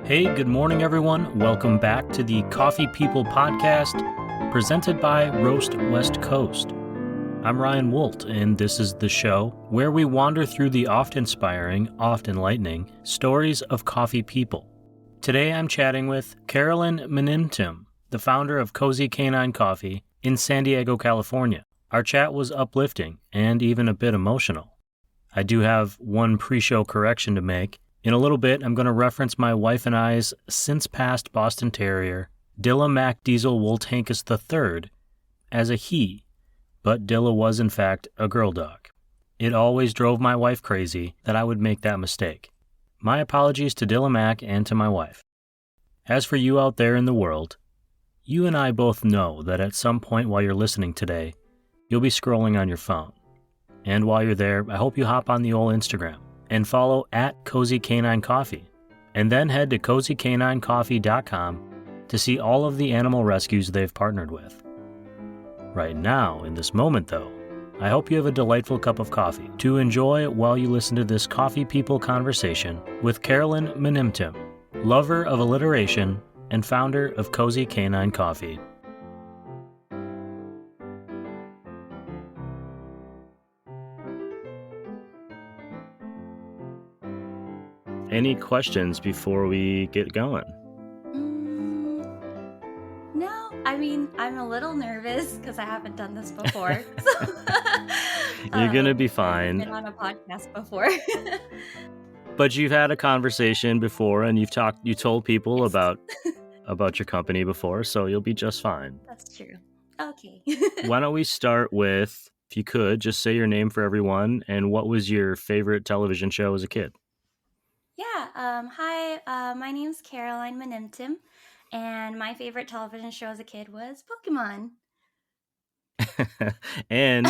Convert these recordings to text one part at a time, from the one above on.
Hey, good morning, everyone. Welcome back to the Coffee People podcast, presented by Roast West Coast. I'm Ryan Wolt, and this is the show where we wander through the oft-inspiring, oft-enlightening stories of coffee people. Today, I'm chatting with Carolyn Manimtim, the founder of Cozy Canine Coffee in San Diego, California. Our chat was uplifting and even a bit emotional. I do have one pre-show correction to make. In a little bit, I'm going to reference my wife and I's since-passed Boston Terrier, Dilla Mac Diesel Woltankus III, as a he, but Dilla was in fact a girl dog. It always drove my wife crazy that I would make that mistake. My apologies to Dilla Mac and to my wife. As for you out there in the world, you and I both know that at some point while you're listening today, you'll be scrolling on your phone. And while you're there, I hope you hop on the old Instagram and follow at Cozy Canine Coffee, and then head to CozyCanineCoffee.com to see all of the animal rescues they've partnered with. Right now, in this moment though, I hope you have a delightful cup of coffee to enjoy while you listen to this Coffee People conversation with Carolyn Manimtim, lover of alliteration and founder of Cozy Canine Coffee. Any questions before we get going? No, I mean, I'm a little nervous because I haven't done this before. You're going to be fine. I've been on a podcast before. But you've had a conversation before and you told people Yes. about your company before, so you'll be just fine. That's true. Okay. Why don't we start with, if you could, just say your name for everyone and what was your favorite television show as a kid? Yeah. Hi. My name's Caroline Manimtim, and my favorite television show as a kid was Pokemon. And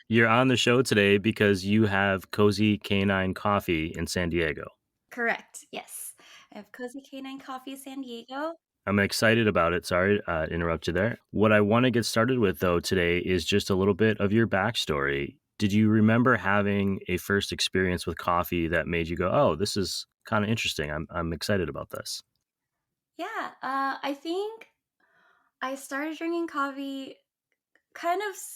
you're on the show today because you have Cozy Canine Coffee in San Diego. Correct. Yes. I have Cozy Canine Coffee San Diego. I'm excited about it. Sorry to interrupt you there. What I want to get started with, though, today is just a little bit of your backstory. Did you remember having a first experience with coffee that made you go, oh, this is kind of interesting. I'm excited about this. Yeah. I think I started drinking coffee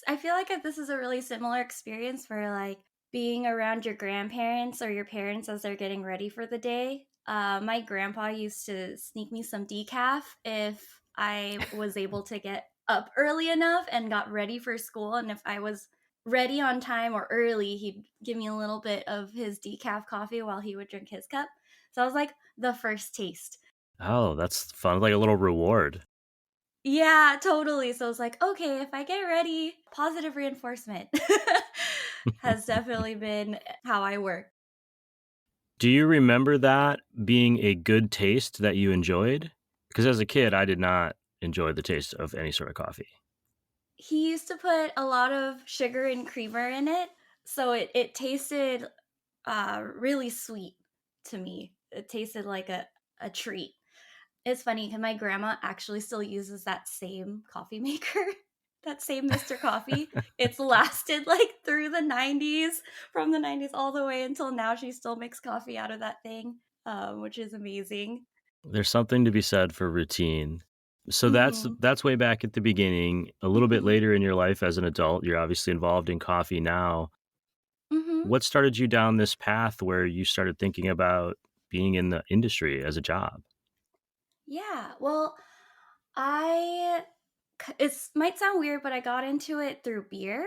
I feel like this is a really similar experience for like being around your grandparents or your parents as they're getting ready for the day. My grandpa used to sneak me some decaf if I was able to get up early enough and got ready for school. And if I was ready on time or early, he'd give me a little bit of his decaf coffee while he would drink his cup. So I was like the first taste. Oh, that's fun. Like a little reward. Yeah, totally. So it's like, okay, if I get ready, positive reinforcement has definitely been how I work. Do you remember that being a good taste that you enjoyed? Because as a kid, I did not enjoy the taste of any sort of coffee. He used to put a lot of sugar and creamer in it, so it tasted really sweet to me. It tasted like a treat. It's funny because my grandma actually still uses that same coffee maker, that same Mr. Coffee. It's lasted like through the 90s, from the 90s all the way until now. She still makes coffee out of that thing, which is amazing. There's something to be said for routine. So Mm-hmm. that's way back at the beginning. A little bit Mm-hmm. later in your life as an adult, you're obviously involved in coffee now. Mm-hmm. What started you down this path where you started thinking about being in the industry as a job? Yeah. Well, I it might sound weird, but I got into it through beer.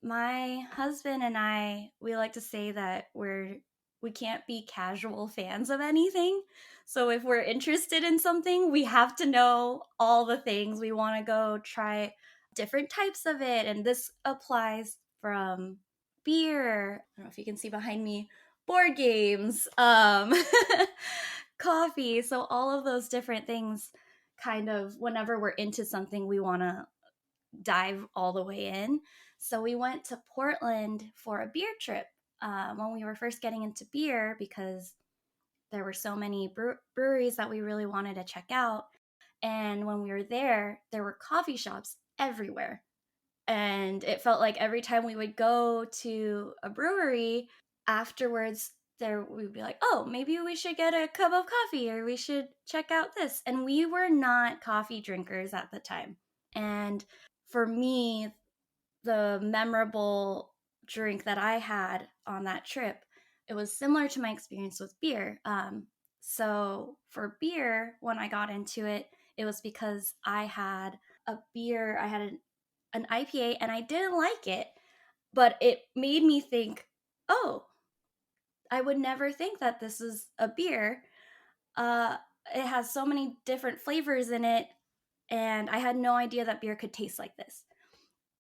My husband and we like to say that we can't be casual fans of anything. So if we're interested in something, we have to know all the things. We want to go try different types of it. And this applies from beer. I don't know if you can see behind me, board games, coffee. So all of those different things kind of whenever we're into something, we want to dive all the way in. So we went to Portland for a beer trip when we were first getting into beer because there were so many breweries that we really wanted to check out. And when we were there were coffee shops everywhere. And it felt like every time we would go to a brewery, afterwards, there we'd be like, oh, maybe we should get a cup of coffee or we should check out this. And we were not coffee drinkers at the time. And for me, the memorable drink that I had on that trip, it was similar to my experience with beer. So for beer, when I got into it, it was because I had a beer, I had an IPA and I didn't like it, but it made me think, oh, I would never think that this is a beer. Uh, it has so many different flavors in it, and I had no idea that beer could taste like this.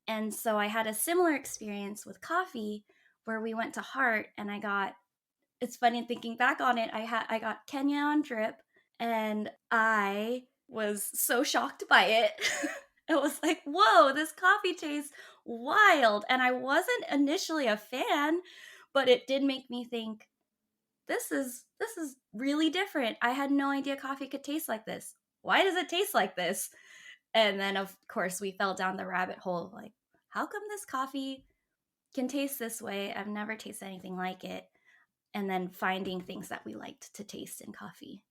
And so I had a similar experience with coffee where we went to Heart and I got, it's funny thinking back on it, I got Kenya on drip and I was so shocked by it. It was like, whoa, this coffee tastes wild. And I wasn't initially a fan, but it did make me think, this is really different. I had no idea coffee could taste like this. Why does it taste like this? And then of course we fell down the rabbit hole of like, how come this coffee can taste this way? I've never tasted anything like it. And then finding things that we liked to taste in coffee.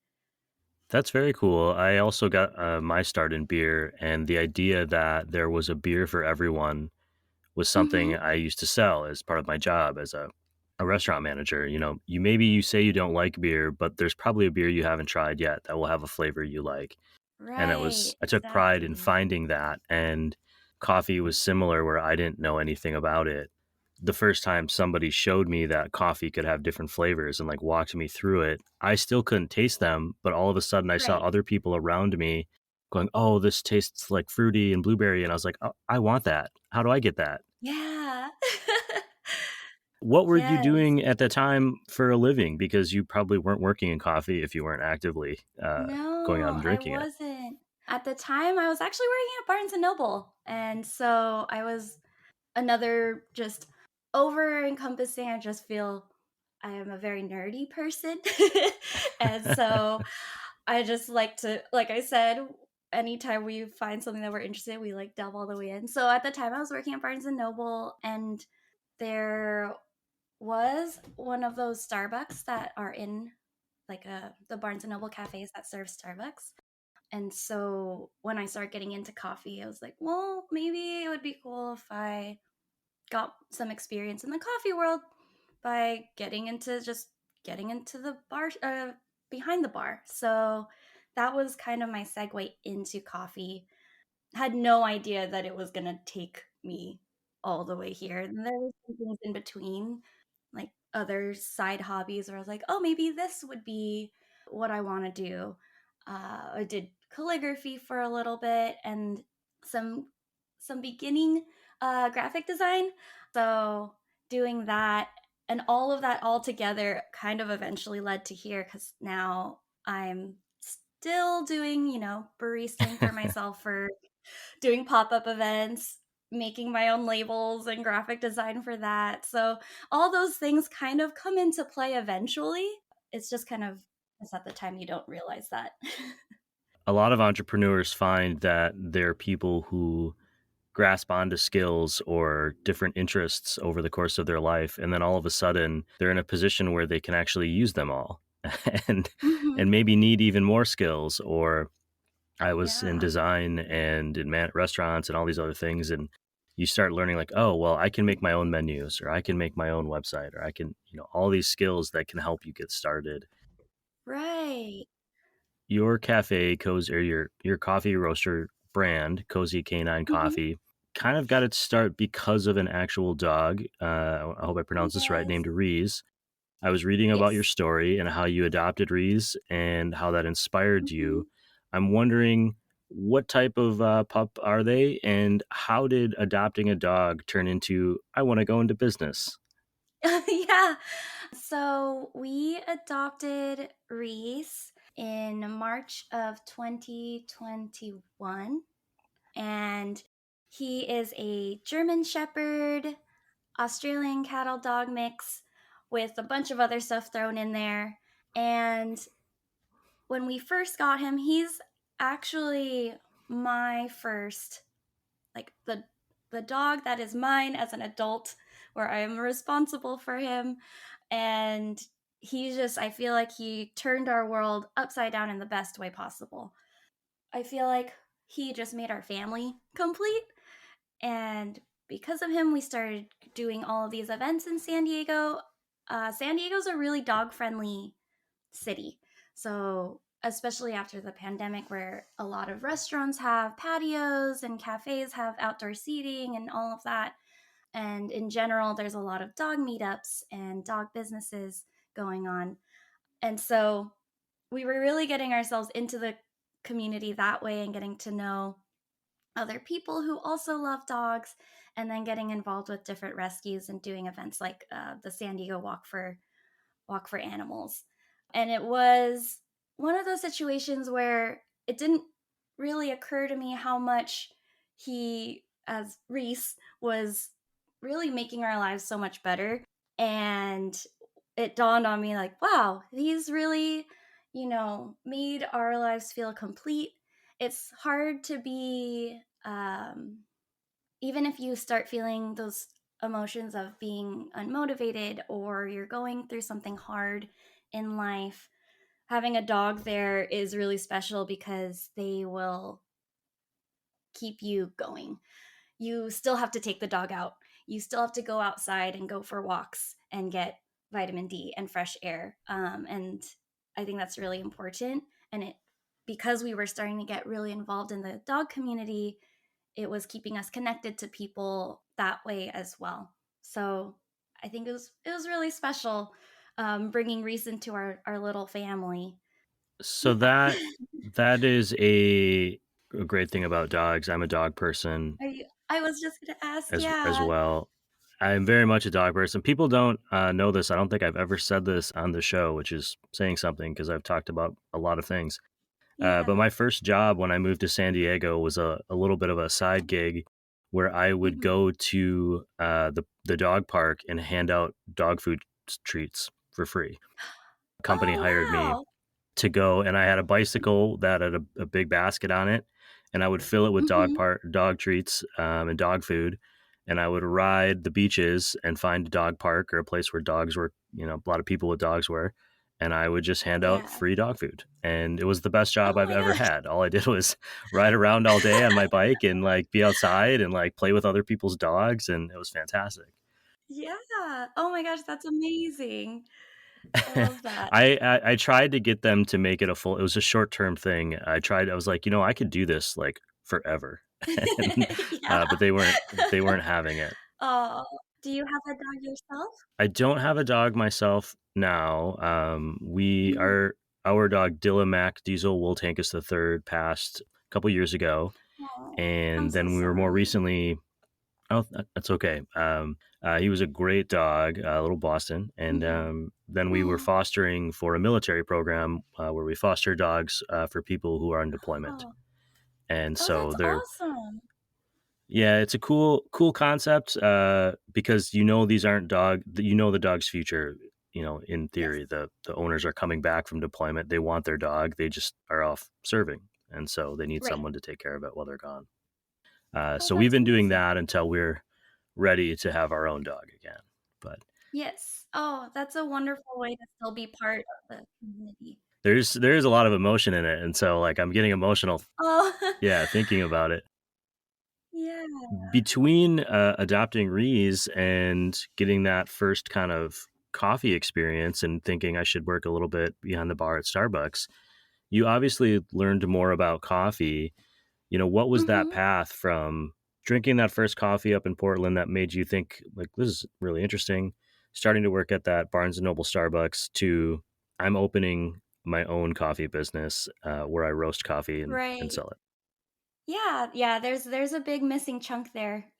That's very cool. I also got my start in beer, and the idea that there was a beer for everyone was something Mm-hmm. I used to sell as part of my job as a restaurant manager. You know, you say you don't like beer, but there's probably a beer you haven't tried yet that will have a flavor you like. And Right, I took pride in exactly. finding that. And coffee was similar where I didn't know anything about it. The first time somebody showed me that coffee could have different flavors and like walked me through it, I still couldn't taste them. But all of a sudden, I saw Right. other people around me going, "Oh, this tastes like fruity and blueberry." And I was like, oh, I want that. How do I get that? Yeah. What were you Yes. doing at the time for a living? Because you probably weren't working in coffee if you weren't actively going out No, and I drinking it. wasn't. At the time, I was actually working at Barnes and Noble. And so I was another just over encompassing. I just feel I am a very nerdy person. And so I just like to, like I said, anytime we find something that we're interested in, we like delve all the way in. So at the time I was working at Barnes and Noble and there was one of those Starbucks that are in like the Barnes and Noble cafes that serve Starbucks. And so when I started getting into coffee, I was like, well, maybe it would be cool if I got some experience in the coffee world by getting into the bar behind the bar. So that was kind of my segue into coffee. Had no idea that it was going to take me all the way here. And there were some things in between, like other side hobbies where I was like, oh, maybe this would be what I want to do. I did calligraphy for a little bit and some some beginning graphic design. So doing that and all of that all together kind of eventually led to here because now I'm still doing, baristaing for myself for doing pop-up events, making my own labels and graphic design for that. So all those things kind of come into play eventually. It's just kind of it's at the time you don't realize that. A lot of entrepreneurs find that they're people who grasp onto skills or different interests over the course of their life, and then all of a sudden they're in a position where they can actually use them all and Hmm. and maybe need even more skills. Or I was in Yeah. design and in restaurants and all these other things, and you start learning like, oh well, I can make my own menus, or I can make my own website, or I can, all these skills that can help you get started. Right. Your cafe cozy, or your coffee roaster brand, Cozy Canine Hmm. Coffee, kind of got its start because of an actual dog. I hope I pronounced this right, Yes. named Reese. I was reading about your Yes. story and how you adopted Reese and how that inspired Hmm. you. I'm wondering, what type of pup are they, and how did adopting a dog turn into I want to go into business? Yeah. So we adopted Reese in March of 2021, and he is a German Shepherd, Australian cattle dog mix with a bunch of other stuff thrown in there. And when we first got him, he's actually my first, like the dog that is mine as an adult, where I am responsible for him. And I feel like he turned our world upside down in the best way possible. I feel like he just made our family complete. And because of him, we started doing all of these events in San Diego. San Diego's a really dog friendly city. So, especially after the pandemic, where a lot of restaurants have patios and cafes have outdoor seating and all of that. And in general, there's a lot of dog meetups and dog businesses going on. And so we were really getting ourselves into the community that way and getting to know other people who also love dogs, and then getting involved with different rescues and doing events like the San Diego Walk for Animals. And it was one of those situations where it didn't really occur to me how much he, as Reese, was really making our lives so much better. And it dawned on me like, wow, he's really, made our lives feel complete. It's hard to be, even if you start feeling those emotions of being unmotivated or you're going through something hard in life, having a dog there is really special because they will keep you going. You still have to take the dog out. You still have to go outside and go for walks and get vitamin D and fresh air. And I think that's really important. And because we were starting to get really involved in the dog community, it was keeping us connected to people that way as well. So I think it was really special, bringing Reese into our little family. So Yeah. that is a great thing about dogs. I'm a dog person I was just gonna ask. as Yeah. well. I'm very much a dog person. People don't know this. I don't think I've ever said this on the show, which is saying something because I've talked about a lot of things. But Yeah. my first job when I moved to San Diego was a little bit of a side gig where I would Hmm. go to the dog park and hand out dog food treats for free. Company Oh hired me wow. to go, and I had a bicycle that had a big basket on it, and I would fill it with Hmm. dog treats and dog food, and I would ride the beaches and find a dog park or a place where dogs were, a lot of people with dogs were, and I would just hand out Yeah. free dog food, and it was the best job Oh I've my ever gosh. had. All I did was ride around all day on my bike and like be outside and like play with other people's dogs, and it was fantastic. Yeah. Oh my gosh, that's amazing. I love that. I tried to get them to make it a full. It was a short term thing. I was like, I could do this like forever, and, Yeah. but they weren't having it. Oh, do you have a dog yourself? I don't have a dog myself now. We Mhm. our dog Dillac Diesel Wool Tankus the third passed a couple years ago, Oh, I'm and so then we were more sorry. recently. Oh, that's okay. He was a great dog, little Boston, and Mhm. then we were fostering for a military program where we foster dogs for people who are on deployment. Oh. And Oh, so that's they're, awesome. yeah, it's a cool concept because these aren't the dog's future. In Yes. theory, the owners are coming back from deployment. They want their dog. They just are off serving, and so they need Right. someone to take care of it while they're gone. Oh, So we've that's been doing amazing. that until we're ready to have our own dog again. But Yes. Oh, that's a wonderful way to still be part of the community. there's a lot of emotion in it, and so like I'm getting emotional, Oh, yeah, thinking about it. yeah. Between adopting Reese and getting that first kind of coffee experience and thinking I should work a little bit behind the bar at Starbucks, you obviously learned more about coffee. What was that Mhm. path from drinking that first coffee up in Portland that made you think like this is really interesting, starting to work at that Barnes and Noble Starbucks to I'm opening my own coffee business where I roast coffee and Right. sell Yeah, yeah, there's a big missing chunk there.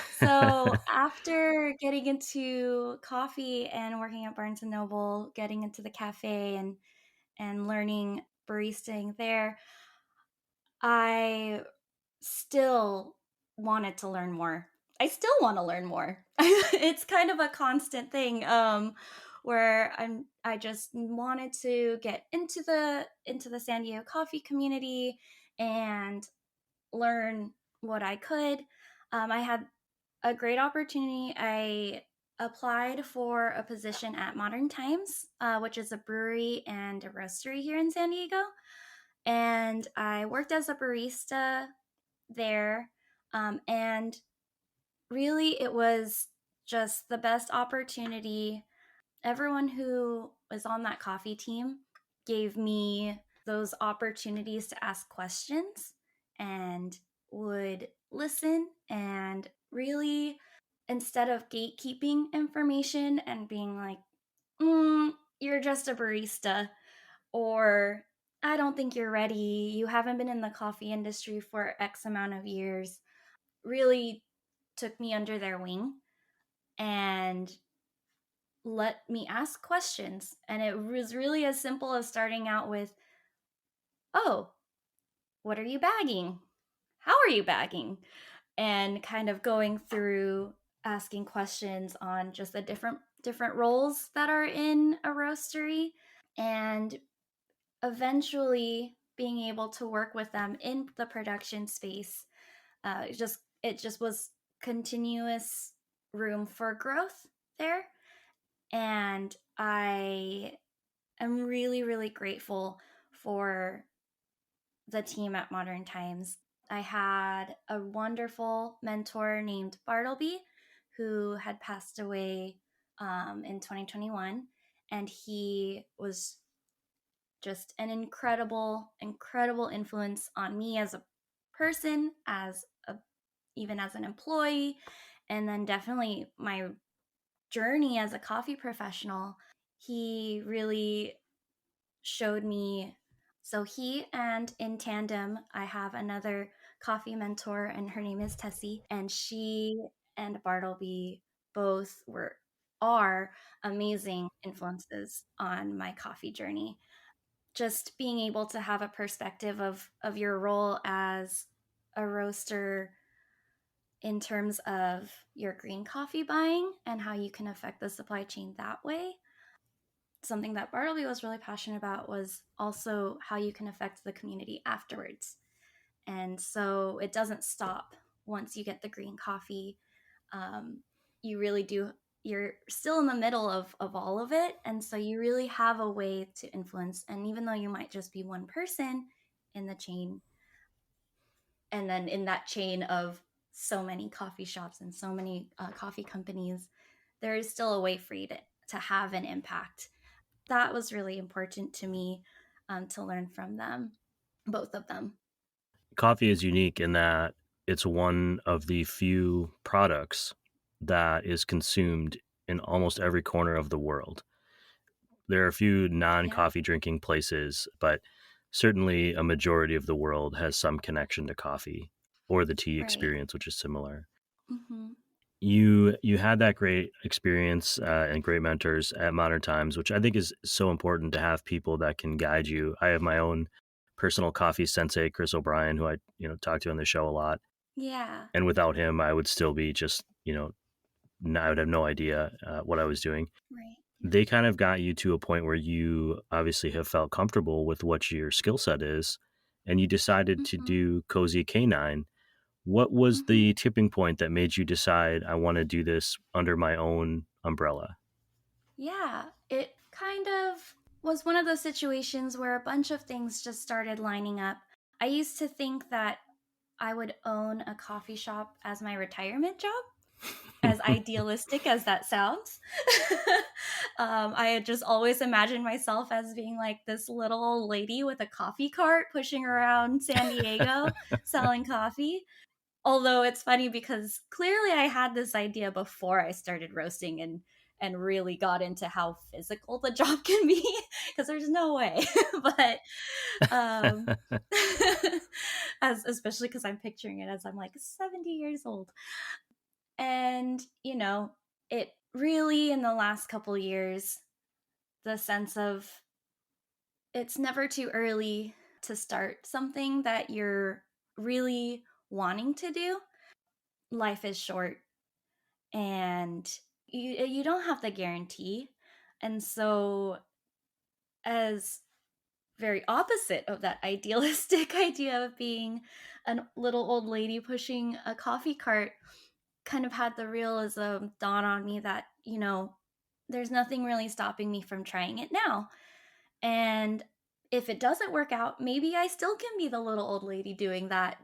So it. after getting into coffee and working at Barnes& and Noble, getting into the cafe and learning baristaing there, I still wanted to learn more. I still want to learn more. It's kind of a constant thing, where I just wanted to get into the San Diego coffee community and learn what I could. I had a great opportunity. I applied for a position at Modern Times, which is a brewery and a roastery here in San Diego. And I worked as a barista there. And really, it was just the best opportunity. Everyone who was on that coffee team gave me those opportunities to ask questions and would listen and really, instead of gatekeeping information and being like, you're just a barista, or I don't think you're ready, you haven't been in the coffee industry for X amount of years, really took me under their wing and let me ask questions. And it was really as simple as starting out with, oh, what are you bagging? How are you bagging? And kind of going through asking questions on just the different roles that are in a roastery, and eventually being able to work with them in the production space. It just was continuous room for growth there. And I am really, really grateful for the team at Modern Times. I had a wonderful mentor named Bartleby who had passed away in 2021. And he was just an incredible, incredible influence on me as a person, even as an employee, and then definitely my journey as a coffee professional. He really showed me. So he, and in tandem, I have another coffee mentor, and her name is Tessie, and she and Bartleby both are amazing influences on my coffee journey. Just being able to have a perspective of your role as a roaster in terms of your green coffee buying and how you can affect the supply chain that way. Something that Bartleby was really passionate about was also how you can affect the community afterwards. And so it doesn't stop once you get the green coffee. You really do, you're still in the middle of all of it. And so you really have a way to influence. And even though you might just be one person in the chain, and then in that chain of so many coffee shops and so many coffee companies, there is still a way for you to have an impact. That was really important to me, to learn from them, both of them. Coffee is unique in that it's one of the few products that is consumed in almost every corner of the world. There are a few non Yeah, coffee drinking places, but certainly a majority of the world has some connection to coffee or the tea right. experience, which is similar. Hmm. You had that great experience and great mentors at Modern Times, which I think is so important to have people that can guide you. I have my own personal coffee sensei, Chris O'Brien, who I talk to on the show a lot, Yeah, and without him, I would still be just I would have no idea what I was doing. right. They kind of got you to a point where you obviously have felt comfortable with what your skill set is, and you decided to Hmm. do Cozy Canine. What was Hmm. the tipping point that made you decide I want to do this under my own umbrella? Yeah, it kind of was one of those situations where a bunch of things just started lining up. I used to think that I would own a coffee shop as my retirement job, as idealistic as that sounds. I had just always imagined myself as being like this little old lady with a coffee cart pushing around San Diego selling coffee. Although it's funny because clearly I had this idea before I started roasting and really got into how physical the job can be, because there's no way. But um as especially because I'm picturing it as I'm like 70 years old. And it really, in the last couple years, the sense of it's never too early to start something that you're really wanting to do. Life is short, and you don't have the guarantee. And so, as very opposite of that idealistic idea of being a little old lady pushing a coffee cart, kind of had the realism dawn on me that, there's nothing really stopping me from trying it now. And if it doesn't work out, maybe I still can be the little old lady doing that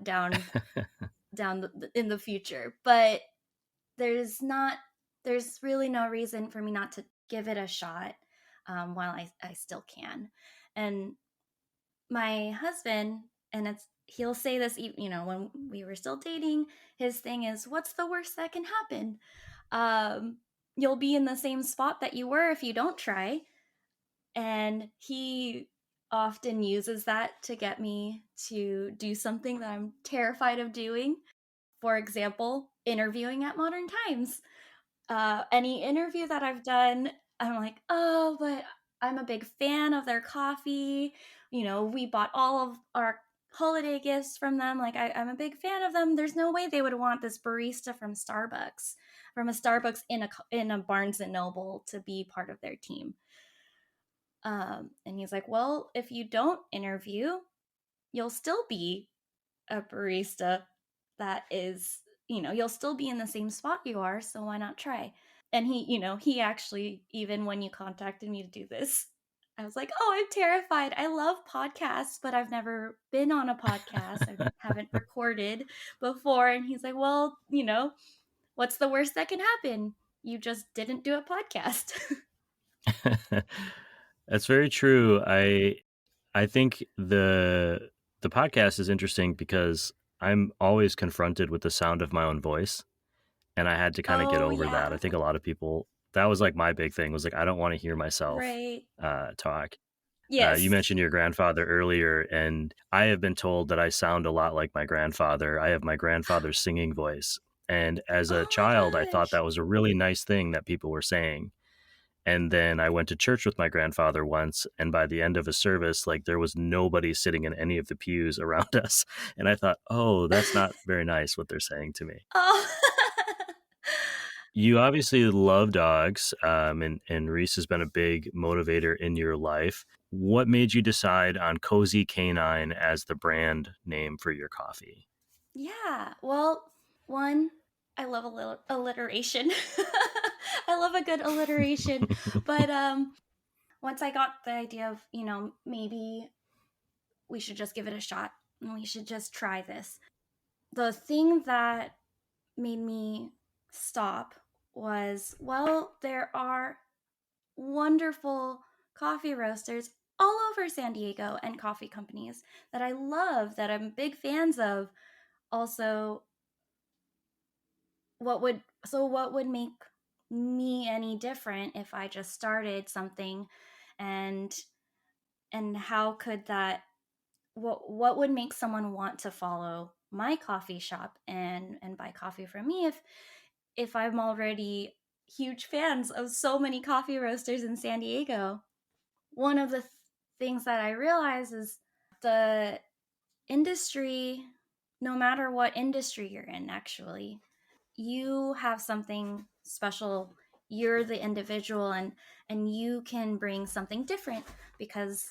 in the future. But there's not there's really no reason for me not to give it a shot, while I still can. And my husband, and he'll say this, when we were still dating, his thing is, what's the worst that can happen? um you'll be in the same spot that you were if you don't try. And he often uses that to get me to do something that I'm terrified of doing. For example, interviewing at Modern Times. Any interview that I've done, I'm like, oh, but I'm a big fan of their coffee. We bought all of our holiday gifts from them. Like, I'm a big fan of them. There's no way they would want this barista from a Starbucks in a Barnes and Noble to be part of their team. And he's like, well, if you don't interview, you'll still be a barista that is, you'll still be in the same spot you are. So why not try? And he actually, even when you contacted me to do this, I was like, oh, I'm terrified. I love podcasts, but I've never been on a podcast. I haven't recorded before. And he's like, well, what's the worst that can happen? You just didn't do a podcast. That's very true. I think the podcast is interesting because I'm always confronted with the sound of my own voice, and I had to kind of get Oh, over that. I yeah. think a lot of people, that was like my big thing, was like I don't want to hear myself Right. talk. You Yes. mentioned your grandfather earlier, and I have been told that I sound a lot like my grandfather. I have my grandfather's singing voice, and as a Oh my child, I thought gosh. that was a really nice thing that people were saying. And then I went to church with my grandfather once, and by the end of a service, like there was nobody sitting in any of the pews around us. And I thought, oh, that's not very nice what they're saying to me. Oh. You obviously love dogs, and Reese has been a big motivator in your life. What made you decide on Cozy Canine as the brand name for your coffee? Yeah. Well, one, I love a little alliteration. I love a good alliteration. But once I got the idea of, maybe we should just give it a shot and we should just try this. The thing that made me stop was, well, there are wonderful coffee roasters all over San Diego and coffee companies that I love, that I'm big fans of. Also, what would make me any different if I just started something? And and how could that what would make someone want to follow my coffee shop and buy coffee from me if I'm already huge fans of so many coffee roasters in San Diego? One of the things that I realize is the industry, no matter what industry you're in, actually, you have something special. You're the individual, and you can bring something different because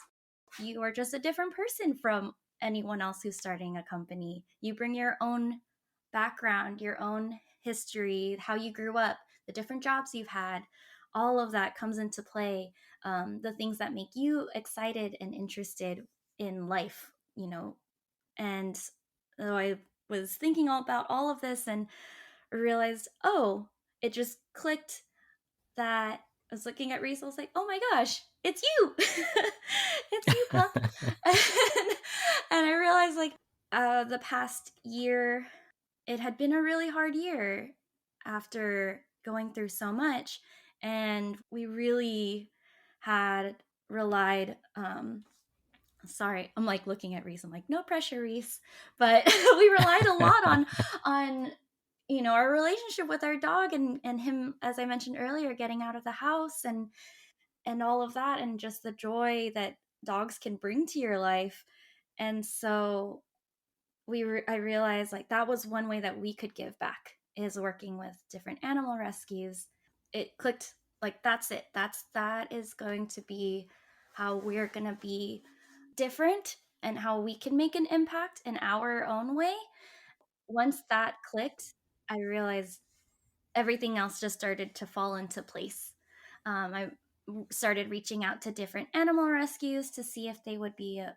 you are just a different person from anyone else who's starting a company. You bring your own background, your own history, how you grew up, the different jobs you've had. All of that comes into play. The things that make you excited and interested in life, and so I was thinking all about all of this and realized, oh, it just clicked that I was looking at Reese. I was like, oh my gosh, it's you. It's you, pup. And I realized, like, the past year, it had been a really hard year after going through so much. And we really had relied, sorry, I'm like looking at Reese. I'm like, no pressure, Reese. But we relied a lot on our relationship with our dog, and him, as I mentioned earlier, getting out of the house and all of that, and just the joy that dogs can bring to your life. And so I realized, like, that was one way that we could give back, is working with different animal rescues. It clicked, like, that's it. That is going to be how we're going to be different, and how we can make an impact in our own way. Once that clicked, I realized everything else just started to fall into place. I started reaching out to different animal rescues to see if they would be a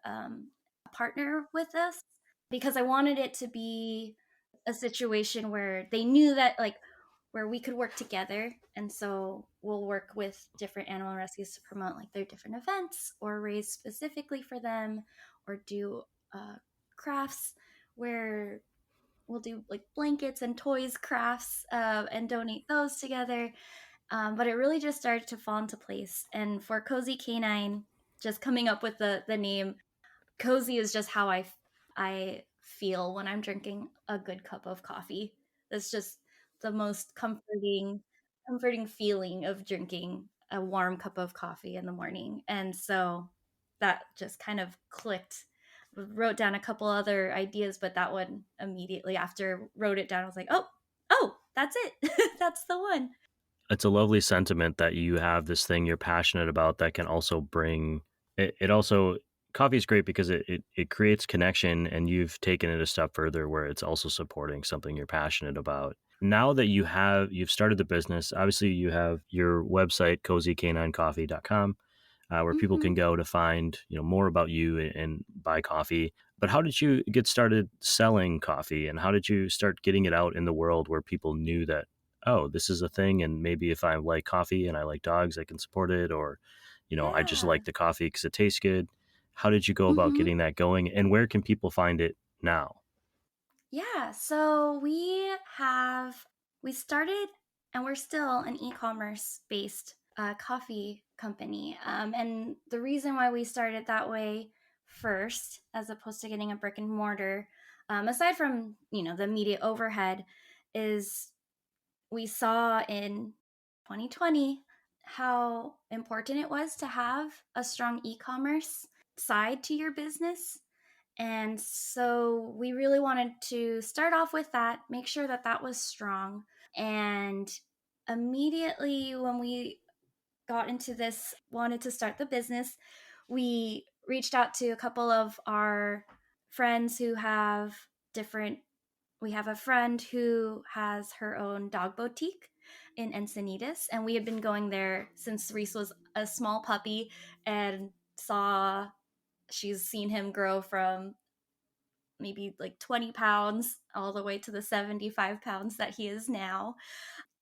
partner with us, because I wanted it to be a situation where they knew that, like, where we could work together. And so we'll work with different animal rescues to promote like their different events or raise specifically for them, or do crafts where we'll do like blankets and toys crafts, and donate those together. But it really just started to fall into place. And for Cozy Canine, just coming up with the name, cozy is just how I feel when I'm drinking a good cup of coffee. It's just the most comforting feeling of drinking a warm cup of coffee in the morning. And so that just kind of clicked. Wrote down a couple other ideas, but that one immediately after wrote it down, I was like, oh, that's it. That's the one. It's a lovely sentiment that you have this thing you're passionate about that can also bring it also coffee is great because it creates connection, and you've taken it a step further where it's also supporting something you're passionate about. Now that you've started the business, obviously you have your website, cozycaninecoffee.com, where people Mm-hmm. can go to find more about you and buy coffee. But how did you get started selling coffee, and how did you start getting it out in the world where people knew that, oh, this is a thing, and maybe if I like coffee and I like dogs, I can support it, or I just Yeah. like the coffee because it tastes good. How did you go about Mm-hmm. getting that going, and where can people find it now? Yeah, so we started, and we're still an e-commerce based coffee company. And the reason why we started that way first, as opposed to getting a brick and mortar, aside from the immediate overhead, is we saw in 2020 how important it was to have a strong e-commerce side to your business. And so we really wanted to start off with that, make sure that that was strong. And immediately when we got into this, wanted to start the business, we reached out to a couple of our friends who have different. We have a friend who has her own dog boutique in Encinitas, and we had been going there since Reese was a small puppy, and saw she's seen him grow from maybe like 20 pounds all the way to the 75 pounds that he is now.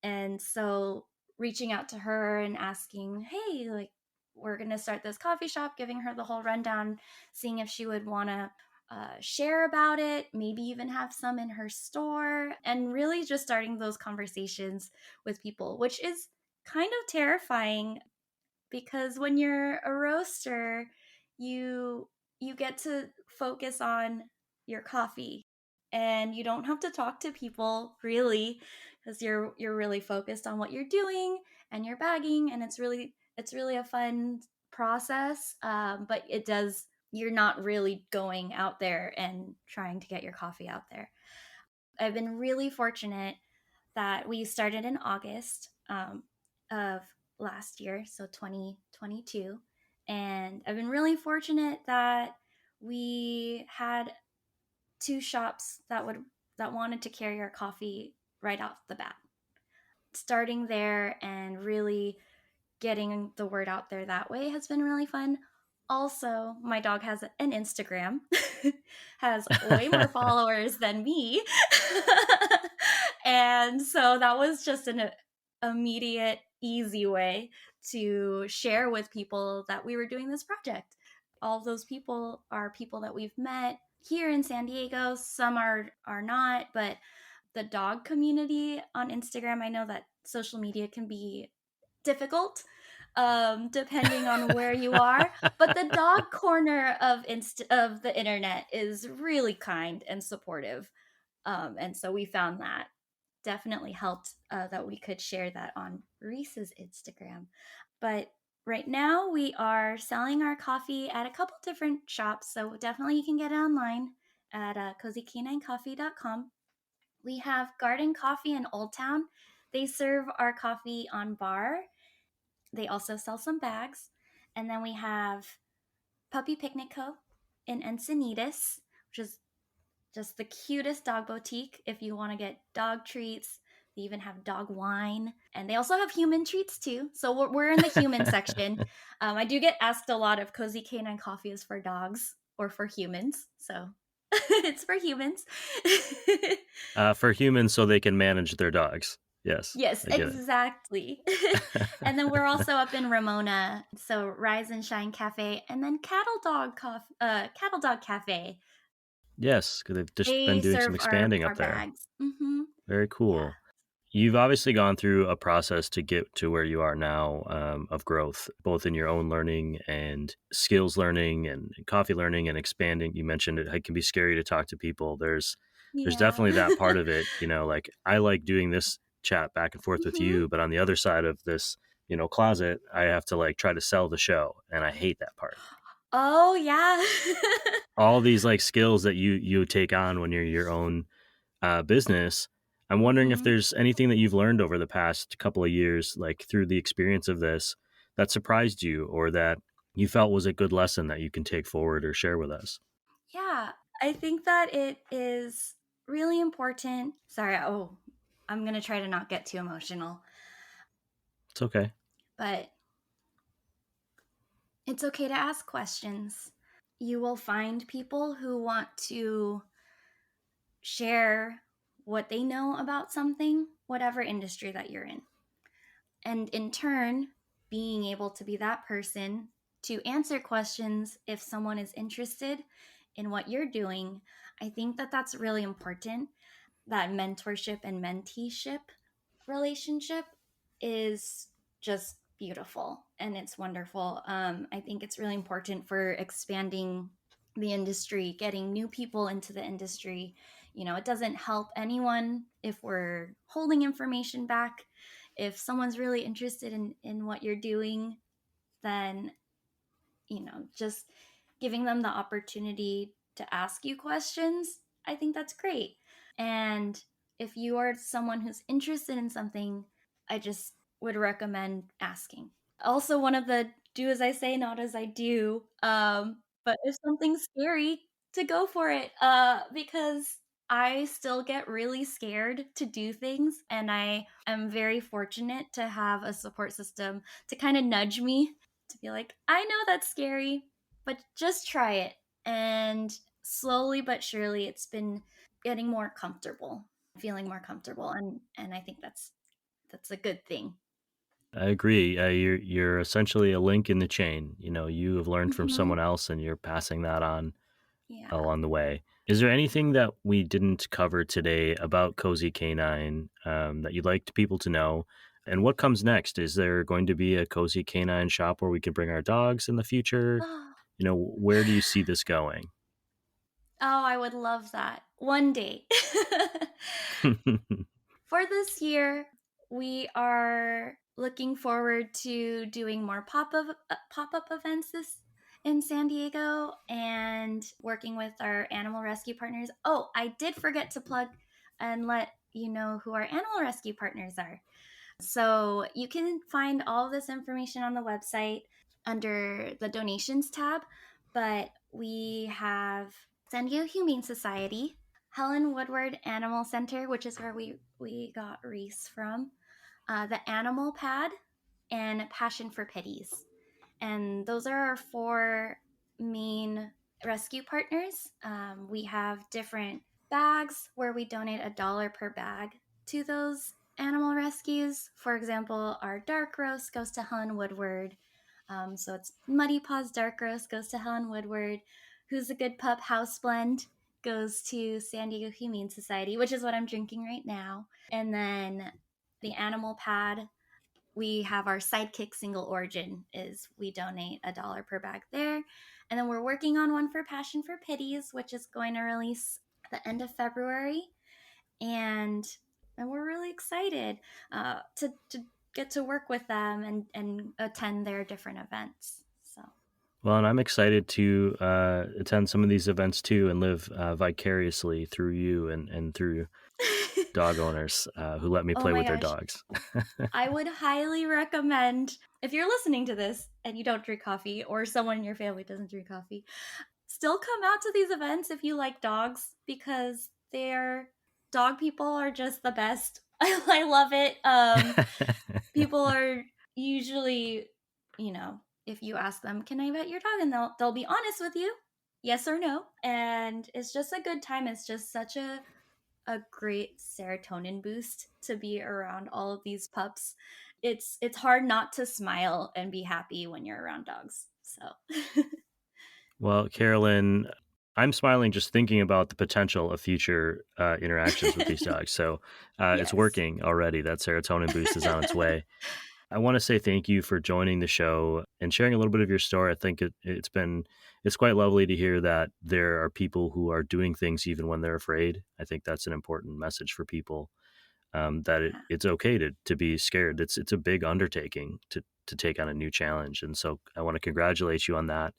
And so reaching out to her and asking, hey, like, we're going to start this coffee shop, giving her the whole rundown, seeing if she would want to share about it, maybe even have some in her store, and really just starting those conversations with people, which is kind of terrifying, because when you're a roaster, you you get to focus on your coffee, and you don't have to talk to people really, because you're really focused on what you're doing and your bagging, and it's really a fun process. But it does you're not really going out there and trying to get your coffee out there. I've been really fortunate that we started in August of last year, so 2022. And I've been really fortunate that we had two shops that wanted to carry our coffee right off the bat. Starting there and really getting the word out there that way has been really fun. Also, my dog has an Instagram, has way more followers than me. And so that was just an immediate, easy way to share with people that we were doing this project. All of those people are people that we've met here in San Diego. Some are not, but the dog community on Instagram, I know that social media can be difficult, depending on where you are, but the dog corner of the internet is really kind and supportive. And so we found that definitely helped, that we could share that on Reese's Instagram. But right now we are selling our coffee at a couple different shops, so definitely you can get it online at cozycaninecoffee.com. We have Garden Coffee in Old Town. They serve our coffee on bar. They also sell some bags. And then we have Puppy Picnic Co. in Encinitas, which is just the cutest dog boutique if you want to get dog treats. They even have dog wine, and they also have human treats too. So we're in the human section. I do get asked a lot if Cozy Canine coffee is for dogs or for humans. So it's for humans. For humans, so they can manage their dogs. Yes, Yes, I get exactly. And then we're also up in Ramona, so Rise and Shine Cafe, and then Cattle Dog Cafe. yes, because they've just been They doing some serve expanding our up there. bags. Mm-hmm. Very Yeah. cool. You've obviously gone through a process to get to where you are now, of growth, both in your own learning and skills learning and coffee learning and expanding. You mentioned it can be scary to talk to people. There's Yeah. definitely that part of it. Like I like doing this chat back and forth with Mm-hmm. you, but on the other side of this, closet, I have to like try to sell the show, and I hate that part. Oh yeah. All these like skills that you take on when you're your own business. I'm wondering if Mm-hmm. there's anything that you've learned over the past couple of years, like through the experience of this, that surprised you or that you felt was a good lesson that you can take forward or share with us. Yeah. I think that it is really important. Sorry, I'm gonna try to not get too emotional, It's okay. but it's okay to ask questions. You will find people who want to share what they know about something, whatever industry that you're in. And in turn, being able to be that person to answer questions if someone is interested in what you're doing, I think that that's really important. That mentorship and menteeship relationship is just beautiful and it's wonderful. I think it's really important for expanding the industry, getting new people into the industry. It doesn't help anyone if we're holding information back. If someone's really interested in what you're doing, then, just giving them the opportunity to ask you questions, I think that's great. And if you are someone who's interested in something, I just would recommend asking. Also, one of the do as I say, not as I do. But if something's scary, to go for it. Because I still get really scared to do things, and I am very fortunate to have a support system to kind of nudge me to be like, I know that's scary, but just try it. And slowly but surely, it's been getting more comfortable, feeling more comfortable, and I think that's a good thing. I agree. You're essentially a link in the chain. You have learned from Hmm. someone else and you're passing that on Yeah. along the way. Is there anything that we didn't cover today about Cozy Canine, that you'd like people to know? And what comes next? Is there going to be a Cozy Canine shop where we can bring our dogs in the future? Oh, Where do you see this going? I would love that one day. For this year, we are looking forward to doing more pop-up events this in San Diego and working with our animal rescue partners. Oh, I did forget to plug and let you know who our animal rescue partners are. So you can find all of this information on the website under the donations tab, but we have San Diego Humane Society, Helen Woodward Animal Center, which is where we got Reese from, the Animal Pad, and Passion for Pitties. And those are our four main rescue partners. We have different bags where we donate $1 per bag to those animal rescues. For example, our dark roast goes to Helen Woodward. So it's Muddy Paws Dark Roast goes to Helen Woodward. Who's a Good Pup House Blend goes to San Diego Humane Society, which is what I'm drinking right now. And then the Animal Pad, we have our sidekick single origin is we donate $1 per bag there. And then we're working on one for Passion for Pitties, which is going to release at the end of February. And we're really excited to get to work with them and attend their different events. So Well, and I'm excited to attend some of these events too and live vicariously through you and through dog owners who let me oh play my with their gosh, dogs. I would highly recommend, if you're listening to this and you don't drink coffee or someone in your family doesn't drink coffee, still come out to these events if you like dogs, because they're dog people are just the best. I love it. People are usually, if you ask them, "Can I pet your dog?" and they'll be honest with you, yes or no, and it's just a good time. It's just such a great serotonin boost to be around all of these pups. It's hard not to smile and be happy when you're around dogs. So Well, Carolyn, I'm smiling just thinking about the potential of future interactions with these dogs. So it's yes. working already. That serotonin boost is on its way. I want to say thank you for joining the show and sharing a little bit of your story. I think it's quite lovely to hear that there are people who are doing things even when they're afraid. I think that's an important message for people, that Yeah. it's okay to be scared. It's a big undertaking to take on a new challenge, and so I want to congratulate you on that,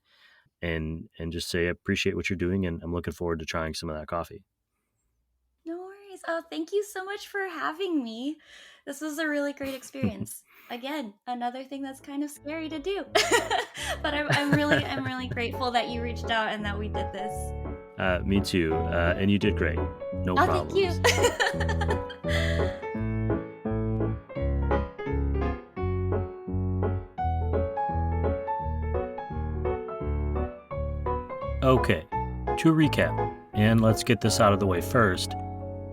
and just say I appreciate what you're doing, and I'm looking forward to trying some of that coffee. No worries. Oh, thank you so much for having me. This was a really great experience. Again, another thing that's kind of scary to do. But I'm really grateful that you reached out and that we did this. Me too, and you did great. No Oh, thank you. problems. Okay, to recap, and let's get this out of the way first.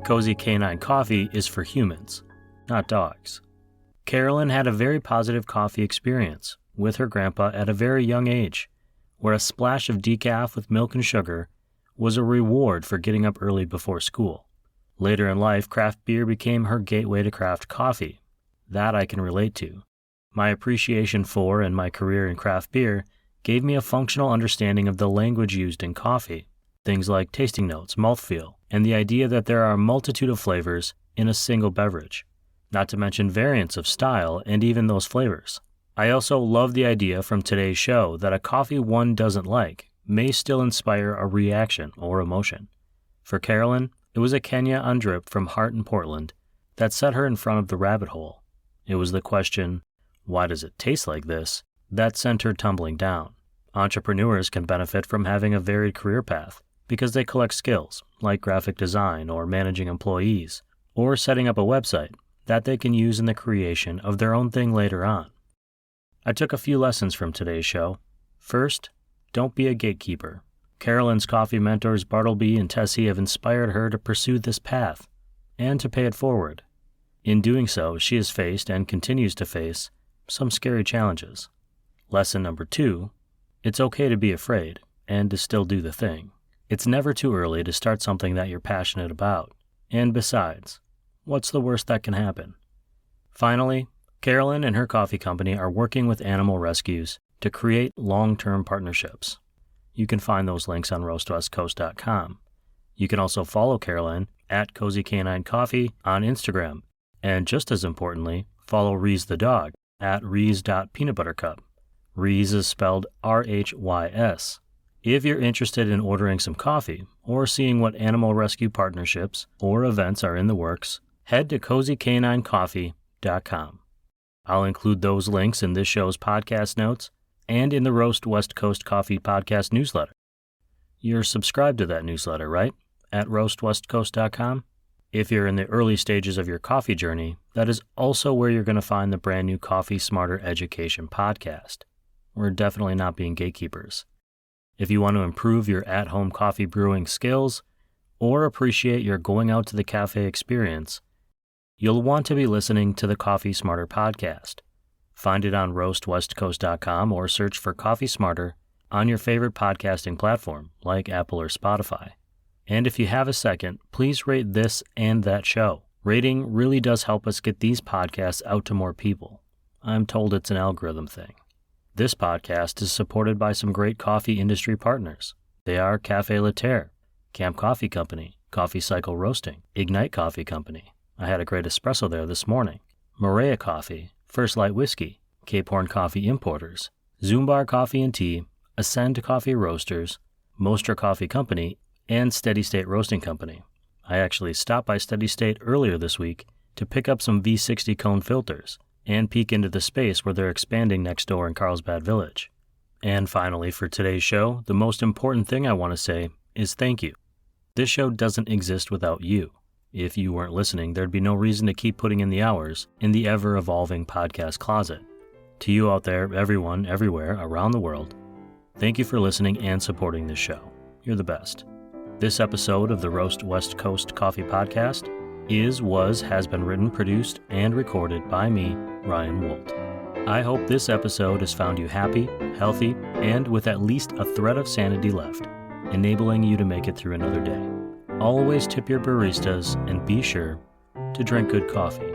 Cozy Canine Coffee is for humans, not dogs. Carolyn had a very positive coffee experience with her grandpa at a very young age, where a splash of decaf with milk and sugar was a reward for getting up early before school. Later in life, craft beer became her gateway to craft coffee. That I can relate to. My appreciation for and my career in craft beer gave me a functional understanding of the language used in coffee, things like tasting notes, mouthfeel, and the idea that there are a multitude of flavors in a single beverage, not to mention variants of style and even those flavors. I also love the idea from today's show that a coffee one doesn't like may still inspire a reaction or emotion. For Carolyn, it was a Kenya on drip from Hart in Portland that set her in front of the rabbit hole. It was the question, why does it taste like this, that sent her tumbling down. Entrepreneurs can benefit from having a varied career path because they collect skills like graphic design or managing employees or setting up a website that they can use in the creation of their own thing later on. I took a few lessons from today's show. First, don't be a gatekeeper. Carolyn's coffee mentors Bartleby and Tessie have inspired her to pursue this path and to pay it forward. In doing so, she has faced and continues to face some scary challenges. Lesson number 2, it's okay to be afraid and to still do the thing. It's never too early to start something that you're passionate about. And besides, what's the worst that can happen? Finally, Carolyn and her coffee company are working with animal rescues to create long-term partnerships. You can find those links on roastwestcoast.com. You can also follow Carolyn at Cozy Canine Coffee on Instagram. And just as importantly, follow Reese the dog at reese.peanutbuttercup. Reese is spelled R-H-Y-S. If you're interested in ordering some coffee or seeing what animal rescue partnerships or events are in the works, head to cozycaninecoffee.com. I'll include those links in this show's podcast notes and in the Roast West Coast Coffee podcast newsletter. You're subscribed to that newsletter, right? At roastwestcoast.com. If you're in the early stages of your coffee journey, that is also where you're going to find the brand new Coffee Smarter Education podcast. We're definitely not being gatekeepers. If you want to improve your at-home coffee brewing skills or appreciate your going out to the cafe experience, you'll want to be listening to the Coffee Smarter podcast. Find it on roastwestcoast.com or search for Coffee Smarter on your favorite podcasting platform like Apple or Spotify. And if you have a second, please rate this and that show. Rating really does help us get these podcasts out to more people. I'm told it's an algorithm thing. This podcast is supported by some great coffee industry partners. They are Café Laterre, Camp Coffee Company, Coffee Cycle Roasting, Ignite Coffee Company. I had a great espresso there this morning. Maria Coffee, First Light Whiskey, Cape Horn Coffee Importers, Zumbar Coffee and Tea, Ascend Coffee Roasters, Mostra Coffee Company, and Steady State Roasting Company. I actually stopped by Steady State earlier this week to pick up some V60 cone filters and peek into the space where they're expanding next door in Carlsbad Village. And finally, for today's show, the most important thing I want to say is thank you. This show doesn't exist without you. If you weren't listening, there'd be no reason to keep putting in the hours in the ever-evolving podcast closet. To you out there, everyone, everywhere, around the world, thank you for listening and supporting this show. You're the best. This episode of the Roast West Coast Coffee Podcast has been written, produced, and recorded by me, Ryan Wolt. I hope this episode has found you happy, healthy, and with at least a thread of sanity left, enabling you to make it through another day. Always tip your baristas and be sure to drink good coffee.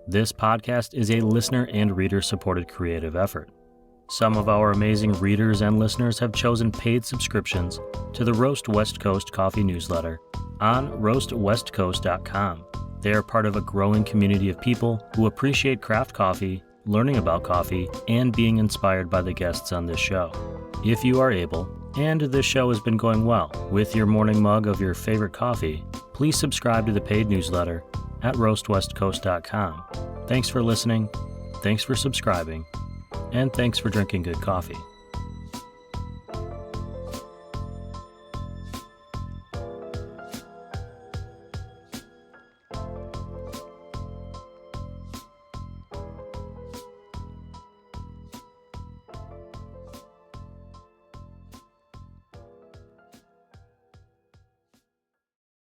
This podcast is a listener and reader-supported creative effort. Some of our amazing readers and listeners have chosen paid subscriptions to the Roast West Coast Coffee newsletter on roastwestcoast.com. They are part of a growing community of people who appreciate craft coffee, learning about coffee, and being inspired by the guests on this show. If you are able, and this show has been going well, with your morning mug of your favorite coffee, please subscribe to the paid newsletter at roastwestcoast.com. Thanks for listening, thanks for subscribing, and thanks for drinking good coffee.